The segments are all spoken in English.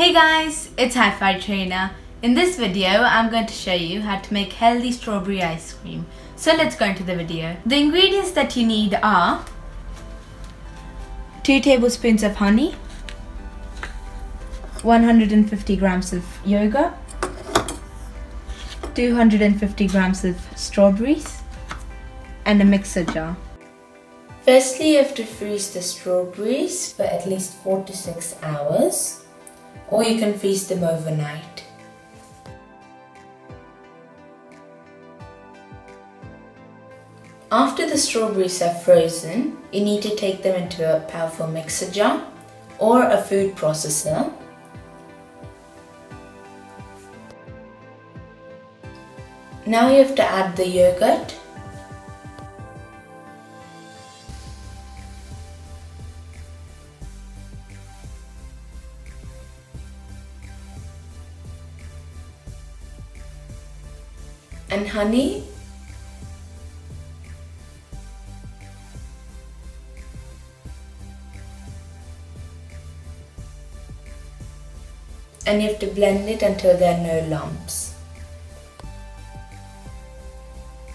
Hey guys, it's Hi5 Trainer. In this video, I'm going to show you how to make healthy strawberry ice cream. So let's go into the video. The ingredients that you need are 2 tablespoons of honey, 150 grams of yogurt, 250 grams of strawberries, and a mixer jar. Firstly, you have to freeze the strawberries for at least 4 to 6 hours, or you can freeze them overnight. After the strawberries are frozen, you need to take them into a powerful mixer jar or a food processor. Now you have to add the yogurt, and honey, and you have to blend it until there are no lumps.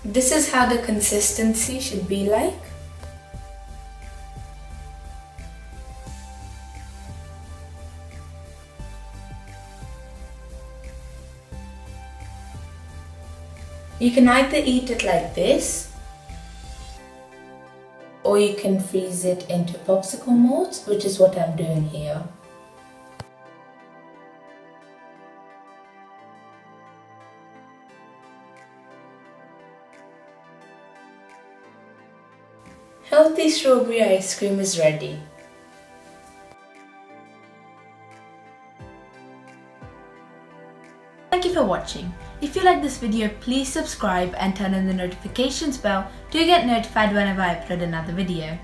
This is how the consistency should be like. You can either eat it like this, or you can freeze it into popsicle moulds, which is what I'm doing here. Healthy strawberry ice cream is ready. Thank you for watching. If you like this video, please subscribe and turn on the notifications bell to get notified whenever I upload another video.